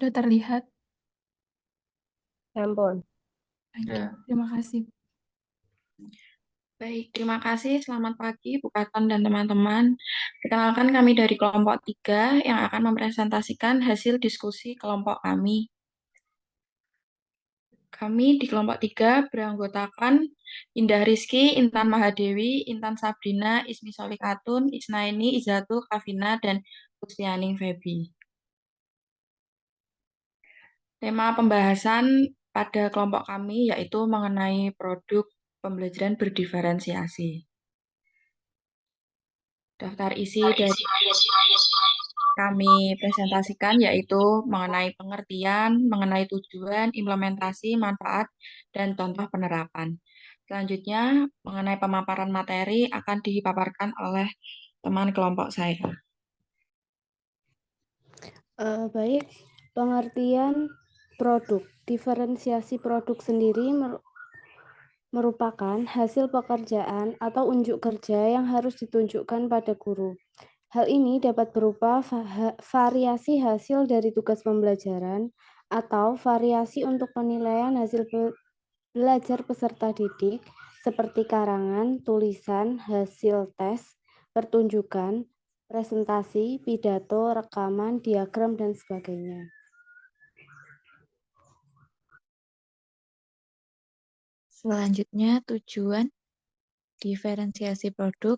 sudah terlihat? Ya ampun. Baik, Ya. terima kasih. Baik, terima kasih. Selamat pagi, Bu Katon dan teman-teman. Perkenalkan kami dari kelompok 3 yang akan mempresentasikan hasil diskusi kelompok kami. Kami di kelompok 3 beranggotakan Indah Rizky, Intan Mahadewi, Intan Sabrina, Ismi Solikatun, Isnaini, Izatul, Kavina, dan Kustianing Febi. Tema pembahasan pada kelompok kami yaitu mengenai produk pembelajaran berdiferensiasi. Daftar isi dari kami presentasikan yaitu mengenai pengertian, mengenai tujuan, implementasi, manfaat, dan contoh penerapan. Selanjutnya, mengenai pemaparan materi akan dipaparkan oleh teman kelompok saya. Baik, pengertian produk. Diferensiasi produk sendiri merupakan hasil pekerjaan atau unjuk kerja yang harus ditunjukkan pada guru. Hal ini dapat berupa variasi hasil dari tugas pembelajaran atau variasi untuk penilaian hasil belajar peserta didik seperti karangan, tulisan, hasil tes, pertunjukan, presentasi, pidato, rekaman, diagram, dan sebagainya. Selanjutnya, tujuan diferensiasi produk.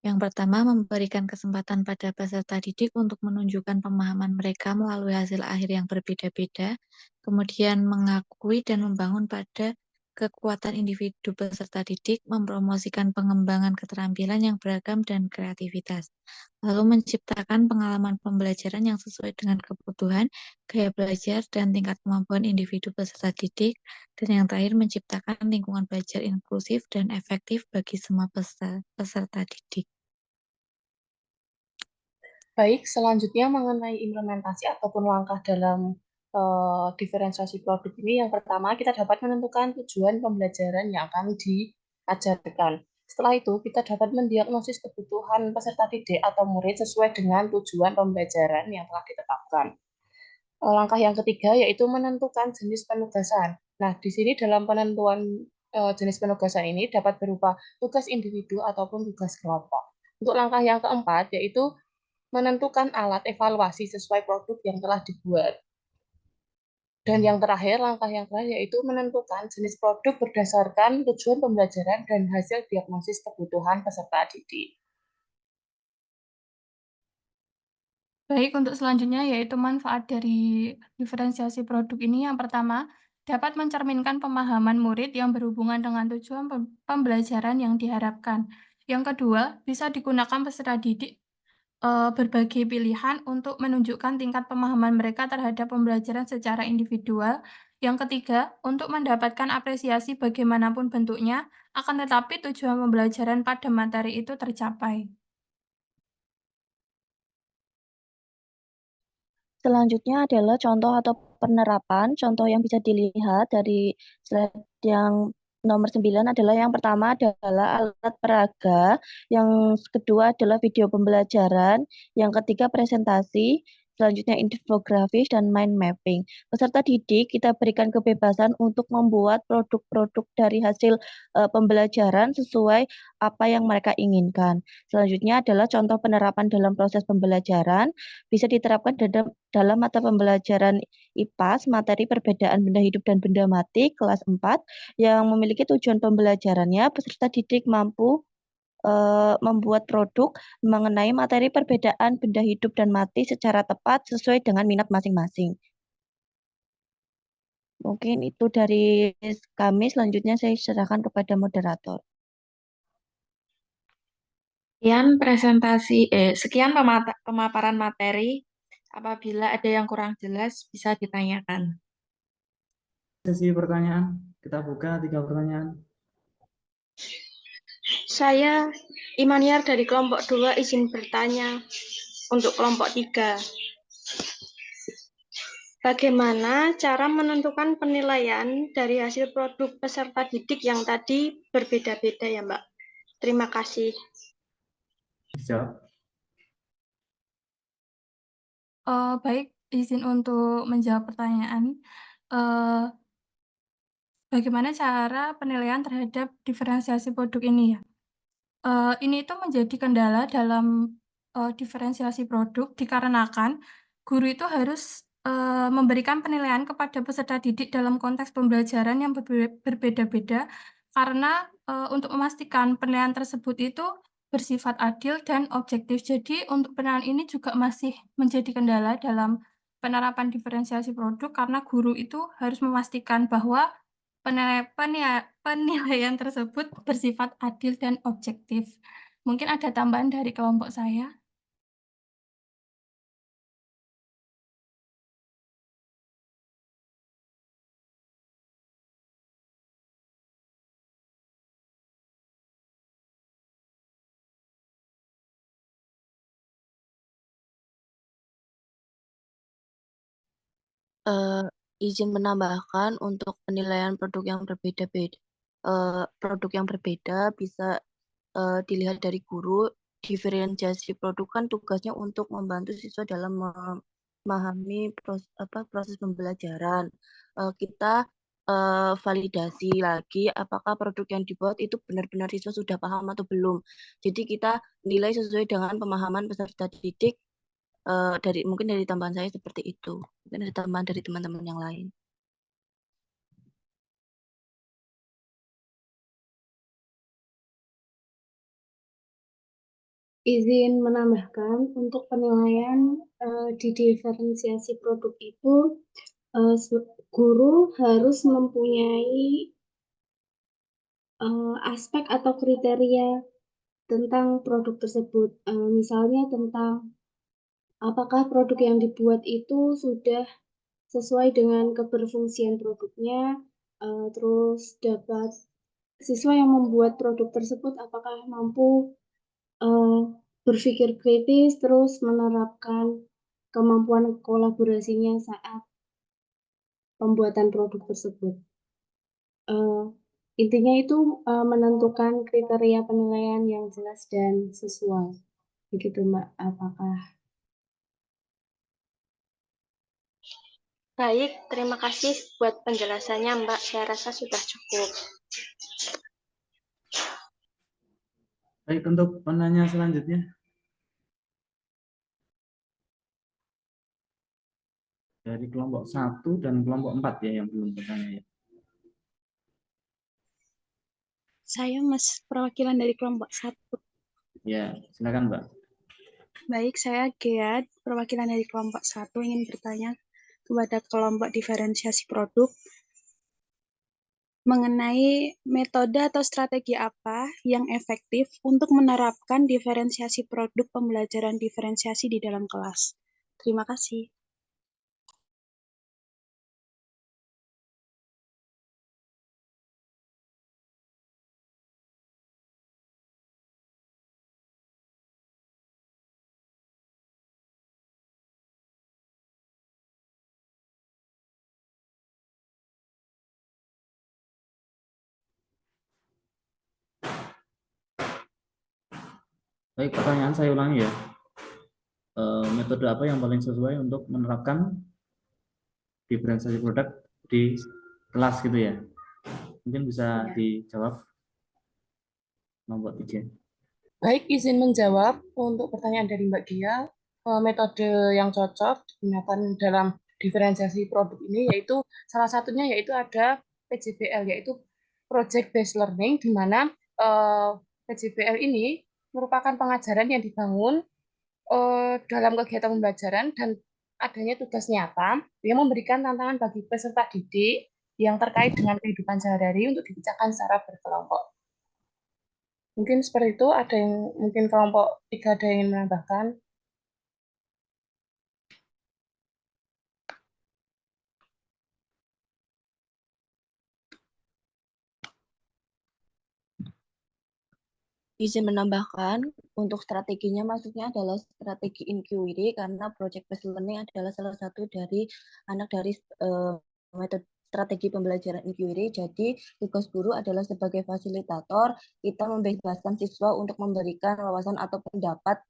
Yang pertama, memberikan kesempatan pada peserta didik untuk menunjukkan pemahaman mereka melalui hasil akhir yang berbeda-beda, kemudian mengakui dan membangun pada kekuatan individu peserta didik, mempromosikan pengembangan keterampilan yang beragam dan kreativitas, lalu menciptakan pengalaman pembelajaran yang sesuai dengan kebutuhan, gaya belajar, dan tingkat kemampuan individu peserta didik, dan yang terakhir menciptakan lingkungan belajar inklusif dan efektif bagi semua peserta didik. Baik, selanjutnya mengenai implementasi ataupun langkah dalam diferensiasi produk ini, yang pertama kita dapat menentukan tujuan pembelajaran yang akan diajarkan. Setelah itu, kita dapat mendiagnosis kebutuhan peserta didik atau murid sesuai dengan tujuan pembelajaran yang telah ditetapkan. Langkah yang ketiga yaitu menentukan jenis penugasan. Nah, di sini dalam penentuan jenis penugasan ini dapat berupa tugas individu ataupun tugas kelompok. Untuk langkah yang keempat yaitu menentukan alat evaluasi sesuai produk yang telah dibuat. Dan yang terakhir, langkah yang terakhir yaitu menentukan jenis produk berdasarkan tujuan pembelajaran dan hasil diagnosis kebutuhan peserta didik. Baik, untuk selanjutnya yaitu manfaat dari diferensiasi produk ini. Yang pertama, dapat mencerminkan pemahaman murid yang berhubungan dengan tujuan pembelajaran yang diharapkan. Yang kedua, bisa digunakan peserta didik berbagai pilihan untuk menunjukkan tingkat pemahaman mereka terhadap pembelajaran secara individual. Yang ketiga, untuk mendapatkan apresiasi bagaimanapun bentuknya, akan tetapi tujuan pembelajaran pada materi itu tercapai. Selanjutnya adalah contoh atau penerapan. Contoh yang bisa dilihat dari slide yang nomor 9 adalah yang pertama adalah alat peraga, yang kedua adalah video pembelajaran, yang ketiga presentasi, selanjutnya infografis dan mind mapping. Peserta didik kita berikan kebebasan untuk membuat produk-produk dari hasil pembelajaran sesuai apa yang mereka inginkan. Selanjutnya adalah contoh penerapan dalam proses pembelajaran, bisa diterapkan dalam mata pembelajaran IPAS, materi perbedaan benda hidup dan benda mati, kelas 4, yang memiliki tujuan pembelajarannya, peserta didik mampu membuat produk mengenai materi perbedaan benda hidup dan mati secara tepat sesuai dengan minat masing-masing. Mungkin itu dari kami, selanjutnya saya serahkan kepada moderator. Sekian pemaparan materi. Apabila ada yang kurang jelas, bisa ditanyakan. Sesi pertanyaan, kita buka 3 pertanyaan. Saya Imaniar dari kelompok 2 izin bertanya untuk kelompok 3. Bagaimana cara menentukan penilaian dari hasil produk peserta didik yang tadi berbeda-beda ya, Mbak? Terima kasih. Dijawab. Baik, izin untuk menjawab pertanyaan. Eh, Bagaimana cara penilaian terhadap diferensiasi produk ini ya? Ini itu menjadi kendala dalam, diferensiasi produk dikarenakan guru itu harus, memberikan penilaian kepada peserta didik dalam konteks pembelajaran yang berbeda-beda karena, untuk memastikan penilaian tersebut itu bersifat adil dan objektif. Jadi untuk penilaian ini juga masih menjadi kendala dalam penerapan diferensiasi produk karena guru itu harus memastikan bahwa penilaian tersebut bersifat adil dan objektif. Mungkin ada tambahan dari kelompok saya? Izin menambahkan untuk penilaian produk yang berbeda-beda. Produk yang berbeda bisa dilihat dari guru. Diferensiasi produk kan tugasnya untuk membantu siswa dalam memahami proses pembelajaran. Kita validasi lagi apakah produk yang dibuat itu benar-benar siswa sudah paham atau belum. Jadi kita nilai sesuai dengan pemahaman peserta didik. Mungkin dari tambahan saya seperti itu. Mungkin ada tambahan dari teman-teman yang lain. Izin menambahkan untuk penilaian di diferensiasi produk itu guru harus mempunyai aspek atau kriteria tentang produk tersebut. Misalnya tentang apakah produk yang dibuat itu sudah sesuai dengan keberfungsian produknya, terus dapat siswa yang membuat produk tersebut apakah mampu berpikir kritis, terus menerapkan kemampuan kolaborasinya saat pembuatan produk tersebut. Intinya itu menentukan kriteria penilaian yang jelas dan sesuai. Begitu Mbak, apakah? Baik, terima kasih buat penjelasannya Mbak. Saya rasa sudah cukup. Baik, untuk penanya selanjutnya. Dari kelompok 1 dan kelompok 4 ya yang belum bertanya ya. Saya Mas, perwakilan dari kelompok 1. Ya, silakan Mbak. Baik, saya Gea, perwakilan dari kelompok 1 ingin bertanya kepada kelompok diferensiasi produk mengenai metode atau strategi apa yang efektif untuk menerapkan diferensiasi produk pembelajaran diferensiasi di dalam kelas. Terima kasih. Baik, pertanyaan saya ulangi ya. Metode apa yang paling sesuai untuk menerapkan diferensiasi produk di kelas gitu ya? Mungkin bisa dijawab kelompok 3. Baik, izin menjawab untuk pertanyaan dari Mbak Gia. Metode yang cocok digunakan dalam diferensiasi produk ini yaitu salah satunya yaitu ada PJBL, yaitu Project Based Learning, di mana PJBL ini merupakan pengajaran yang dibangun dalam kegiatan pembelajaran dan adanya tugas nyata yang memberikan tantangan bagi peserta didik yang terkait dengan kehidupan sehari-hari untuk dibicarakan secara berkelompok. Mungkin seperti itu, ada yang mungkin kelompok 3 ada yang ingin menambahkan. Izin menambahkan, untuk strateginya maksudnya adalah strategi inquiry karena project based learning adalah salah satu dari anak dari metode strategi pembelajaran inquiry. Jadi tugas guru adalah sebagai fasilitator, kita membebaskan siswa untuk memberikan wawasan atau pendapat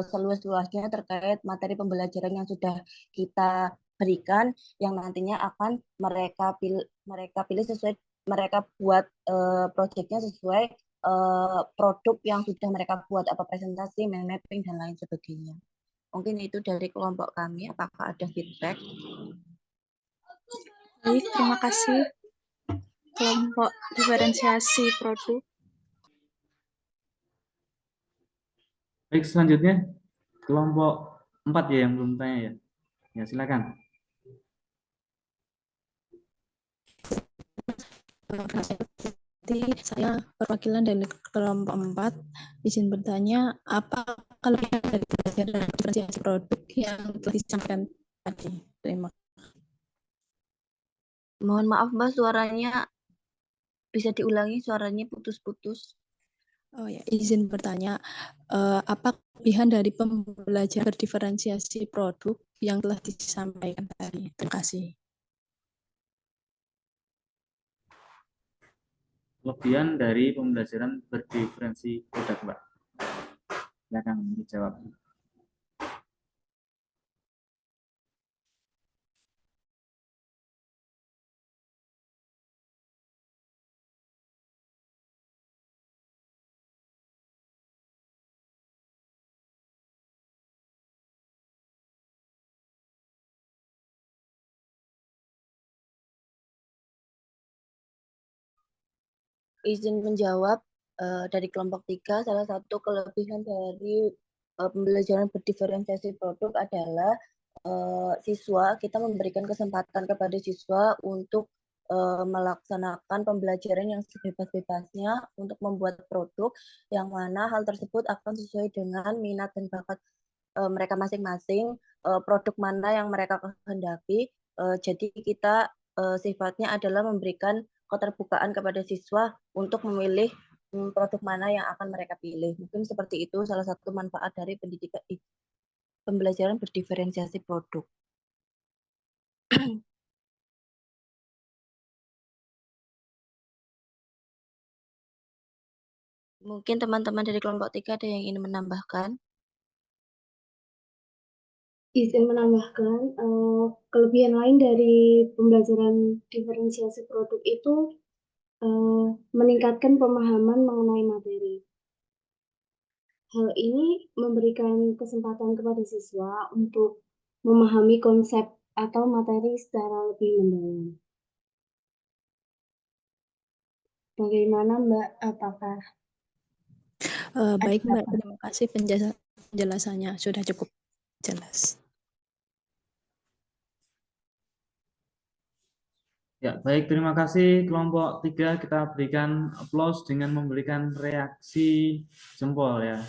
seluas-luasnya terkait materi pembelajaran yang sudah kita berikan, yang nantinya akan mereka pilih sesuai, mereka buat proyeknya sesuai produk yang sudah mereka buat, apa presentasi, mind mapping, dan lain sebagainya. Mungkin itu dari kelompok kami. Apakah ada feedback? Baik, terima kasih. Kelompok diferensiasi produk. Baik, selanjutnya kelompok 4 ya yang belum tanya ya. Ya, silakan. Berarti saya perwakilan dari kelompok 4 izin bertanya, apa kelebihan dari belajar dan diferensiasi produk yang telah disampaikan tadi? Terima kasih. Mohon maaf Mbak, suaranya bisa diulangi, suaranya putus-putus. Oh ya, izin bertanya, apa kelebihan dari pembelajaran berdiferensiasi produk yang telah disampaikan tadi? Terima kasih. Kelebihan dari pembelajaran berdiferensi produk, Mbak. Silakan dijawab. Izin menjawab dari kelompok 3, salah satu kelebihan dari pembelajaran berdiferensiasi produk adalah siswa, kita memberikan kesempatan kepada siswa untuk melaksanakan pembelajaran yang sebebas-bebasnya untuk membuat produk yang mana hal tersebut akan sesuai dengan minat dan bakat mereka masing-masing, produk mana yang mereka kehendaki. Jadi kita sifatnya adalah memberikan keterbukaan kepada siswa untuk memilih produk mana yang akan mereka pilih. Mungkin seperti itu salah satu manfaat dari pendidikan pembelajaran berdiferensiasi produk. Mungkin teman-teman dari kelompok 3 ada yang ingin menambahkan? Izin menambahkan, kelebihan lain dari pembelajaran diferensiasi produk itu meningkatkan pemahaman mengenai materi. Hal ini memberikan kesempatan kepada siswa untuk memahami konsep atau materi secara lebih mendalam. Bagaimana Mbak? Apakah Baik Mbak, terima kasih penjelasannya, sudah cukup jelas. Ya, baik, terima kasih kelompok 3. Kita berikan aplaus dengan memberikan reaksi jempol ya.